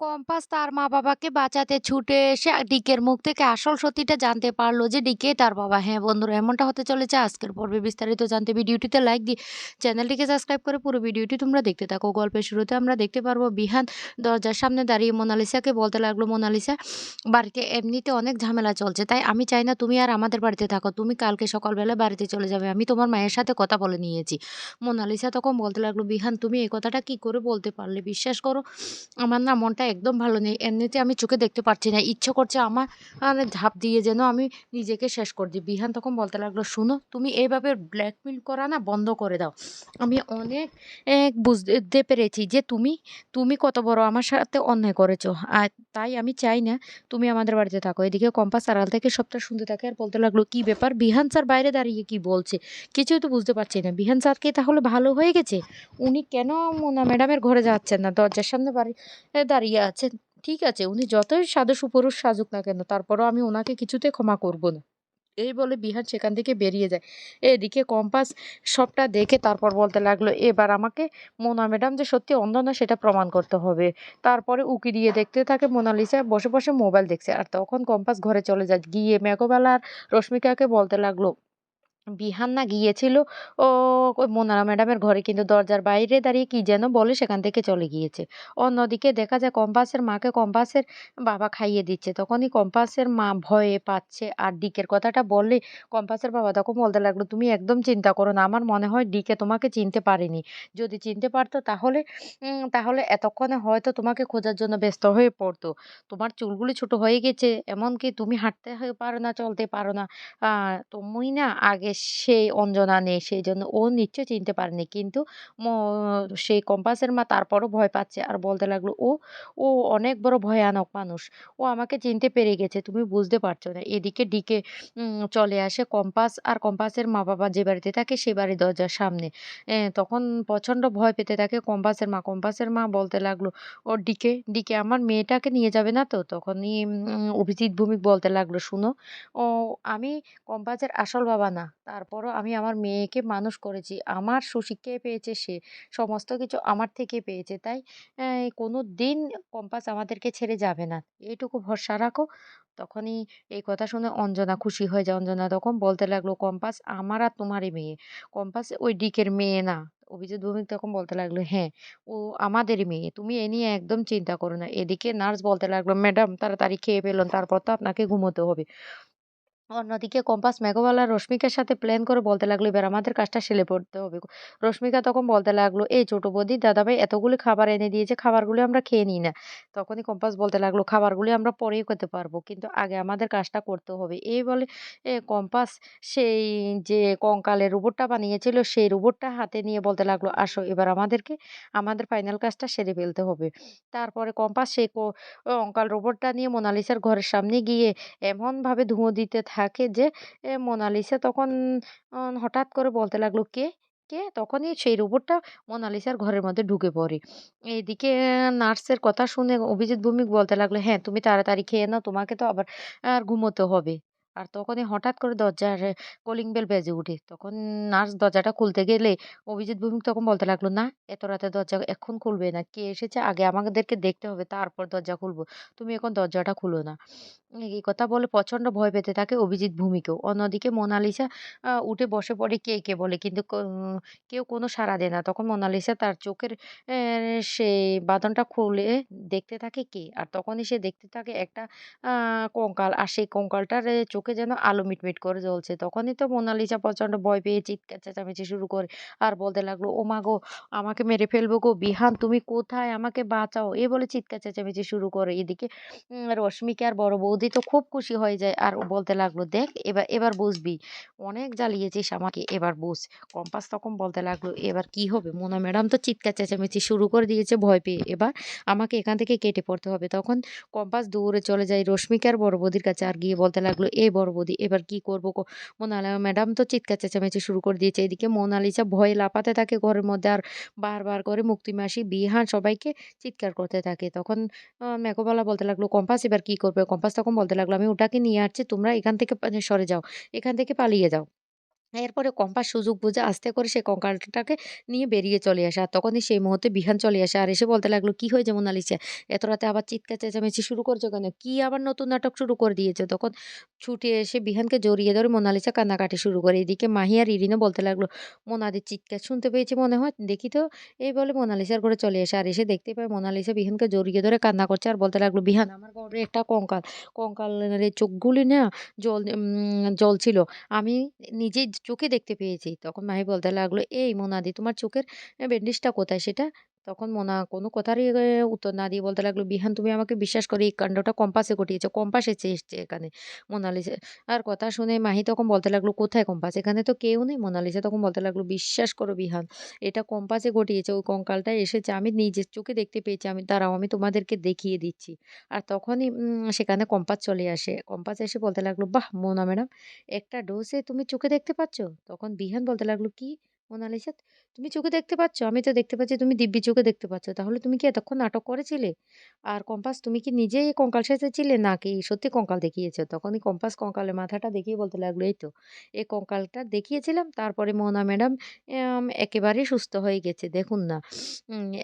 Compass তার মা-বাবাকে বাঁচাতে ছুটে এসে ডিকের মুখ থেকে আসল সত্যিটা জানতে পারল যে ডিকে তার বাবা। হ্যাঁ, বন্ধুরা এমনটা হতে চলেছে আজকের পর্বে। বিস্তারিত জানতে ভিডিওটিতে লাইক দিয়ে চ্যানেলটিকে সাবস্ক্রাইব করে পুরো ভিডিওটি তোমরা দেখতে থাকো। গল্পের শুরুতে আমরা দেখতে পারবো বিহান দরজার সামনে দাঁড়িয়ে মোনালিসাকে বলতে লাগলো, "মোনালিসা, বাড়িতে এমনিতে অনেক ঝামেলা চলছে। তাই আমি চাই না তুমি আর আমাদের বাড়িতে থাকো। তুমি কালকে সকালবেলা বাড়িতে চলে যাবে। আমি তোমার মায়ের সাথে কথা বলে নিয়েছি।" মোনালিসা তখন বলতে লাগলো, "বিহান, তুমি এই কথাটা কি করে বলতে পারলে? বিশ্বাস করো, আমার না মনটা একদম ভালো নেই। এমনিতে আমি চোখে দেখতে পারছি না। ইচ্ছে করছে আমার ঝাঁপ দিয়ে যেন আমি নিজেকে শেষ করে দিই।" বিহান তখন বলতে লাগলো, "শোনো, তুমি এভাবে ব্ল্যাকমেইল করা না বন্ধ করে দাও। আমি অনেক বুঝতে পেরেছি যে তুমি কত বড় আমার সাথে অন্যায় করেছো। আর তাই আমি চাই না তুমি আমাদের বাড়িতে থাকো।" এদিকে কম্পাস আড়াল থেকে সবটা শুনতে থাকে আর বলতে লাগলো, "কি ব্যাপার? বিহান স্যার বাইরে দাঁড়িয়ে কি বলছে? কিছুই তো বুঝতে পারছি না। বিহান স্যার কি তাহলে ভালো হয়ে গেছে? উনি কেন মোনা ম্যাডামের ঘরে যাচ্ছেন না? দরজার সামনে দাঁড়িয়ে আছেন। ঠিক আছে, উনি যতই সাধু সুপুরুষ সাজুক না কেন, তারপরেও আমি উনাকে কিছুতে ক্ষমা করব না।" এই বলে বিহান সেখান থেকে বেরিয়ে যায়। এদিকে কম্পাস সবটা দেখে তারপর বলতে লাগলো, "এবার আমাকে মোনা ম্যাডাম যে সত্যি অন্ধ না সেটা প্রমাণ করতে হবে।" তারপরে উঁকি দিয়ে দেখতে থাকে মোনালিসা বসে, বসে মোবাইল দেখছে। আর তখন কম্পাস ঘরে চলে যায়। গিয়ে মেঘবালা আর রশ্মিকাকে বলতে লাগলো, বিহান না গিয়েছিল ও ওই মোনা ম্যাডামের ঘরে, কিন্তু দরজার বাইরে দাঁড়িয়ে কি যেন বলে সেখান থেকে চলে গিয়েছে। অন্যদিকে দেখা যায় কম্পাসের মাকে কম্পাসের বাবা খাইয়ে দিচ্ছে। তখনই কম্পাসের মা ভয়ে পাচ্ছে আর ডিকের কথাটা বললে কম্পাসের বাবা তখন বলতে লাগলো, "তুমি একদম চিন্তা করো না। আমার মনে হয় ডিকে তোমাকে চিনতে পারেনি। যদি চিনতে পারতো তাহলে এতক্ষণে হয়তো তোমাকে খোঁজার জন্য ব্যস্ত হয়ে পড়তো। তোমার চুলগুলি ছোট হয়ে গেছে, এমনকি তুমি হাঁটতে পারো না, চলতে পারো না। আ তুমি না আগে সেই অঞ্জনা নেই। সেইজন্য ও নিশ্চয়ই চিনতে পারেনি। কিন্তু ম সেই কম্পাসের মা তারপরও ভয় পাচ্ছে আর বলতে লাগলো, "ও অনেক বড় ভয়ানক মানুষ। ও আমাকে চিনতে পেরে গেছে। তুমি বুঝতে পারছো না।" এদিকে ডিকে চলে আসে কম্পাস আর কম্পাসের মা-বাবা যে বাড়িতে থাকে সে বাড়ির দরজার সামনে। তখন প্রচন্ড ভয় পেতে থাকে কম্পাসের মা। কম্পাসের মা বলতে লাগলো, "ও ডিকে, ডিকে আমার মেয়েটাকে নিয়ে যাবে না তো?" তখনই অভিজিৎ ভৌমিক বলতে লাগলো, "শুনো, ও আমি কম্পাসের আসল বাবা না। তারপরও আমি আমার মেয়েকে মানুষ করেছি। আমার সুশিক্ষাই পেয়েছে সে। সমস্ত কিছু আমার থেকে পেয়েছে। তাই কোনোদিন কম্পাস আমাদেরকে ছেড়ে যাবে না। এইটুকু ভরসা রাখো।" তখনই এই কথা শুনে অঞ্জনা খুশি হয়ে যায়। অঞ্জনা তখন বলতে লাগলো, "কম্পাস আমার আর তোমারই মেয়ে। কম্পাস ওই ডিকের মেয়ে না।" অভিজিৎ ভৌমিক তখন বলতে লাগলো, "হ্যাঁ, ও আমাদেরই মেয়ে। তুমি এ নিয়ে একদম চিন্তা করো না।" এদিকে নার্স বলতে লাগলো, "ম্যাডাম তাড়াতাড়ি খেয়ে ফেলুন। তারপর তো আপনাকে ঘুমোতে হবে।" অন্যদিকে কম্পাস মেঘবালা আর রশ্মিকার সাথে প্ল্যান করে বলতে লাগলো, "এবার আমাদের কাজটা সেরে পড়তে হবে।" রশ্মিকা তখন বলতে লাগলো, "এই ছোট বৌদি, দাদাভাই এতগুলি খাবার এনে দিয়েছে, খাবারগুলি আমরা খেয়ে নিই না?" তখনই কম্পাস বলতে লাগলো, "খাবারগুলি আমরা পরেই খেতে পারবো। কিন্তু আগে আমাদের কাজটা করতে হবে।" এই বলে কম্পাস সেই যে কঙ্কালের রোবটটা বানিয়েছিল সেই রোবটটা হাতে নিয়ে বলতে লাগলো, "আসো এবার আমাদের ফাইনাল কাজটা সেরে ফেলতে হবে।" তারপরে কম্পাস সেই কঙ্কাল রোবটটা নিয়ে মোনালিসার ঘরের সামনে গিয়ে এমনভাবে ধুঁয়ো দিতে থাকে যে মোনালিসা তখন হঠাৎ করে বলতে লাগলো, "কে? কে?" তখনই সেই রোবটটা মোনালিসার ঘরের মধ্যে ঢুকে পড়ে। এদিকে নার্সের কথা শুনে অভিজিৎ ভৌমিক বলতে লাগলো, "হ্যাঁ, তুমি তাড়াতাড়ি খেয়ে নাও। তোমাকে তো আবার ঘুমোতে হবে।" আর তখনই হঠাৎ করে দরজার কলিং বেল বেজে ওঠে। তখন নার্স দরজাটা খুলতে গেলে অভিজিৎ ভৌমিক তখন বলতে লাগলো, "না, এত রাতে দরজা এখন খুলবে না। কে এসেছে আগে আমাদেরকে দেখতে হবে, তারপর দরজা খুলব। তুমি এখন দরজাটা খুলো না।" এই কথা বলে প্রচন্ড ভয় পেতে থাকে অভিজিৎ ভূমিকেও। অন্যদিকে মোনালিসা উঠে বসে পড়ে কে, কে বলে, কিন্তু কেউ কোনো সাড়া দেয় না। তখন মোনালিসা তার চোখের সেই বাঁধনটা খুলে দেখতে থাকে কে? আর তখনই সে দেখতে থাকে একটা আ কঙ্কাল। আর সেই কঙ্কালটার চোখে যেন আলো মিটমিট করে জ্বলছে। তখনই তো মোনালিসা প্রচন্ড ভয় পেয়ে চিৎকার চেঁচামেচি শুরু করে। আর বলতে লাগলো, "ও মা গো! আমাকে মেরে ফেলবো গো! বিহান তুমি কোথায়? আমাকে বাঁচাও!" এই বলে চিৎকার চেঁচামেচি শুরু করে। এদিকে রশ্মিকা আর বড় বৌদি তো খুব খুশি হয়ে যায় আর বলতে লাগলো, "দেখ, এবার বুঝবি। অনেক জ্বালিয়েছিস আমাকে, এবার বুঝ।" কম্পাস তখন বলতে লাগলো, "এবার কি হবে? মোনা ম্যাডাম তো চিৎকার চেঁচামেচি শুরু করে দিয়েছে ভয় পেয়ে। এবার আমাকে এখান থেকে কেটে পড়তে হবে।" তখন কম্পাস দৌড়ে চলে যায় রশ্মিকা আর বড় বৌদির কাছে আর গিয়ে বলতে লাগলো, "এ বড় বৌদি, এবার কি করবো গো? মোনালা ম্যাডাম তো চিৎকার চেঁচামেচি শুরু করে দিয়েছে।" এদিকে মোনালিসা ভয়ে লাফাতে থাকে ঘরের মধ্যে আর বারবার করে মুক্তি মাসি, বিহান সবাইকে চিৎকার করতে থাকে। তখন মেঘবালা বলতে লাগলো, "কম্পাস এবার কি করবে?" কম্পাস তখন বলতে লাগলো, "আমি ওটাকে নিয়ে আসছি। তোমরা এখান থেকে সরে যাও। এখান থেকে পালিয়ে যাও।" এরপরে কম্পাস সুযোগ বুঝে আস্তে করে সেই কঙ্কালটাকে নিয়ে বেরিয়ে চলে আসে। আর তখনই সেই মুহূর্তে বিহান চলে আসে। আর এসে বলতে লাগলো, "কি হয়েছে মোনালিসা? এত রাতে আবার চিৎকার চেঁচামেচি শুরু করছো কেন? কি আবার নতুন নাটক শুরু করে দিয়েছো?" তখন ছুটে এসে বিহানকে জড়িয়ে ধরে মোনালিসা কান্নাকাটি শুরু করে। এদিকে মাহি আর ইরিনা বলতে লাগলো, "মোনাদির চিৎকার শুনতে পেয়েছি মনে হয়। দেখি তো।" এই বলে মোনালিসার ঘরে চলে আসে। আর এসে দেখতে পায় মোনালিসা বিহানকে জড়িয়ে ধরে কান্না করছে আর বলতে লাগলো, "বিহান আমার ঘরে একটা কঙ্কাল। কঙ্কালের এই চোখগুলি না জ্বলছিল। আমি নিজের চোখে দেখতে পেয়েছি।" তখন মাহি বলতে লাগলো, "এই মোনাদি তোমার চোখের ব্যান্ডেজটা কোথায় সেটা?" তখন মোনা কোনো কথারই উত্তর না দিয়ে বলতে লাগলো, "বিহান তুমি আমাকে বিশ্বাস করো এই কান্ডটা কম্পাসে ঘটিয়েছে। কম্পাস এসছে এখানে।" মোনালিসা আর কথা শুনে মাহি তখন বলতে লাগলো, "কোথায় কম্পাস? এখানে তো কেউ নেই।" মোনালিসা তখন বলতে লাগলো, "বিশ্বাস করো বিহান, এটা কম্পাসে ঘটিয়েছে। ওই কঙ্কালটা এসেছে। আমি নিজের চোখে দেখতে পেয়েছি। দাঁড়াও আমি তোমাদেরকে দেখিয়ে দিচ্ছি।" আর তখনই সেখানে কম্পাস চলে আসে। কম্পাস এসে বলতে লাগলো, "বাহ! মোনা ম্যাডাম একটা ডোজে তুমি চোখে দেখতে পাচ্ছ?" তখন বিহান বলতে লাগলো, "কি মোনালিসা তুমি চোখে দেখতে পাচ্ছ? আমি তো দেখতে পাচ্ছি তুমি দিব্যি চোখে দেখতে পাচ্ছ। তাহলে তুমি কি এতক্ষণ নাটক করেছিলে? আর কম্পাস তুমি কি নিজেই কঙ্কাল সেজেছিলে নাকি সত্যি কঙ্কাল দেখিয়েছো?" তখনই কম্পাস কঙ্কালের মাথাটা দেখিয়ে বলতে লাগলো, "এই তো এই কঙ্কালটা দেখিয়েছিলাম। তারপরে মোনা ম্যাডাম একেবারেই সুস্থ হয়ে গেছে। দেখুন না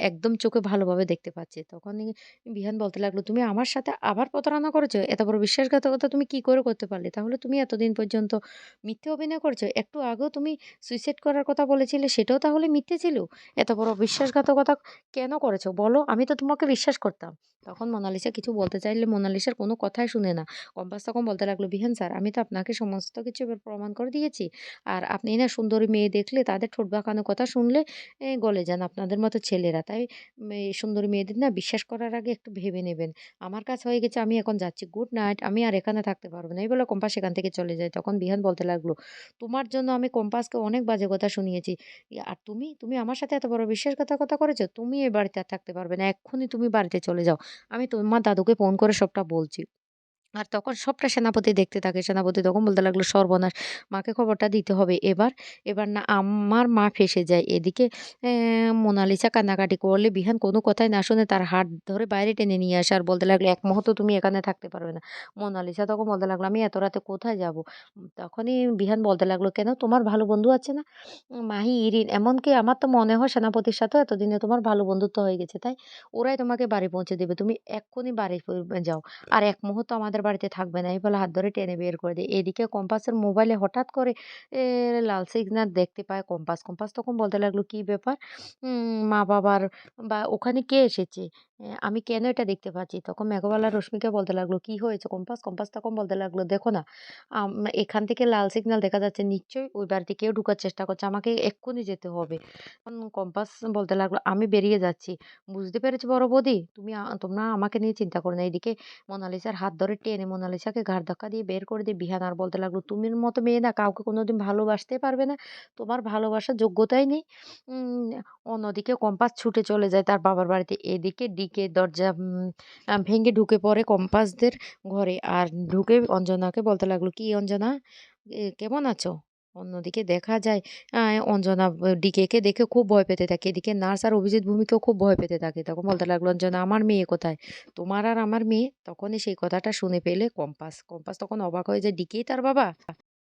একদম চোখে ভালোভাবে দেখতে পাচ্ছে।" তখনই বিহান বলতে লাগলো, "তুমি আমার সাথে আবার প্রতারণা করেছো? এত বড় বিশ্বাসঘাতকতা তুমি কি করে করতে পারলে? তাহলে তুমি এতদিন পর্যন্ত মিথ্যে অভিনয় করছো। একটু আগেও তুমি সুইসাইড করার কথা বলেছিলে সেটাও তাহলে মিথ্যে ছিল? এত বড় বিশ্বাসঘাতকতা কেন করেছো বলো? আমি তো তোমাকে বিশ্বাস করতাম।" তখন মোনালিসা কিছু বলতে চাইলে মোনালিসার কোনো কথাই শুনে না। কম্পাস তখন বলতে লাগলো, "বিহান স্যার আমি তো আপনাকে সমস্ত কিছু এবার প্রমাণ করে দিয়েছি। আর আপনি না সুন্দরী মেয়ে দেখলে তাদের ঠোঁট বাঁকানো কথা শুনলে গলে যান আপনাদের মতো ছেলেরা। তাই সুন্দরী মেয়েদের না বিশ্বাস করার আগে একটু ভেবে নেবেন। আমার কাজ হয়ে গেছে আমি এখন যাচ্ছি। Good night. আমি আর এখানে থাকতে পারব না।" এই বলে কম্পাস সেখান থেকে চলে যায়। তখন বিহান বলতে লাগলো, "তোমার জন্য আমি কম্পাসকে অনেক বাজে কথা শুনিয়েছি। আর তুমি আমার সাথে এত বড় বিশ্বাসঘাতকতা করেছো? তুমি এই বাড়িতে আর থাকতে পারবে না। এক্ষুনি তুমি বাড়িতে চলে যাও। আমি তোমার দাদুকে ফোন করে সবটা বলছি।" আর তখন সবটা সেনাপতি দেখতে থাকে। সেনাপতি তখন বলতে লাগলো, "সর্বনাশ! মাকে খবরটা দিতে হবে এবার। এবার না আমার মা ফেঁসে যায়।" এদিকে মোনালিসা কান্নাকাটি করলে বিহান কোনো কথাই না শুনে তার হাত ধরে বাইরে টেনে নিয়ে আসে আর বলতে লাগলো, "এক মুহূর্ত তুমি এখানে থাকতে পারবে না।" মোনালিসা তখন বলতে লাগলো, "আমি এত রাতে কোথায় যাব?" তখনই বিহান বলতে লাগলো, "কেন তোমার ভালো বন্ধু আছে না? মাহি, ইরিন এমনকি আমার তো মনে হয় সেনাপতির সাথেও এতদিনে তোমার ভালো বন্ধুত্ব হয়ে গেছে, তাই? ওরাই তোমাকে বাড়ি পৌঁছে দেবে। তুমি এক্ষুনি বাড়ি যাও। আর এক মুহূর্ত আমাদের বাড়িতে থাকবে না।" এই বলে হাত ধরে টেনে বের করে দেয়। এদিকে কম্পাসের মোবাইলে হঠাৎ করে লাল সিগন্যাল দেখতে পায় কম্পাস। কম্পাস তখন বলতে লাগলো, "কি ব্যাপার? মা-বাবার বা ওখানে কে এসেছে? আমি কেন এটা দেখতে পাচ্ছি?" তখন মেঘবালা রশ্মিকে বলতে লাগলো, "কি হয়েছে কম্পাস?" কম্পাস তখন বলতে লাগলো, "দেখো না, আম এখান থেকে লাল সিগন্যাল দেখা যাচ্ছে। নিশ্চয়ই ওই বাড়িতে কেউ ঢুকার চেষ্টা করছে। আমাকে এক্ষুনি যেতে হবে।" কম্পাস বলতে লাগলো, "আমি বেরিয়ে যাচ্ছি। বুঝতে পেরেছি বড় বৌদি। তোমরা আমাকে নিয়ে চিন্তা করো না।" এদিকে মোনালিসার হাত ধরে টেনে মোনালিসাকে ঘাড় ধাক্কা দিয়ে বের করে দিয়ে বিহান আর বলতে লাগলো, "তুমির মতো মেয়ে না কাউকে কোনোদিন ভালোবাসতে পারবে না। তোমার ভালোবাসার যোগ্যতাই নেই।" উম অন্যদিকে কম্পাস ছুটে চলে যায় তার বাবার বাড়িতে। এদিকে ডিকে দরজা ভেঙে ঢুকে পড়ে কম্পাসদের ঘরে। আর ঢুকে অঞ্জনাকে বলতে লাগলো, "কি অঞ্জনা কেমন আছো?" অন্যদিকে দেখা যায় অঞ্জনা ডিকেকে দেখে খুব ভয় পেতে থাকে। এদিকে নার্স আর অভিজিৎ ভূমিকেও খুব ভয় পেতে থাকে। তখন বলতে লাগলো, "অঞ্জনা আমার মেয়ে কোথায়?" "তোমার আর আমার মেয়ে?" তখনই সেই কথাটা শুনে পেলে কম্পাস। কম্পাস তখন অবাক হয়ে যায়, "ডিকেই তার বাবা?"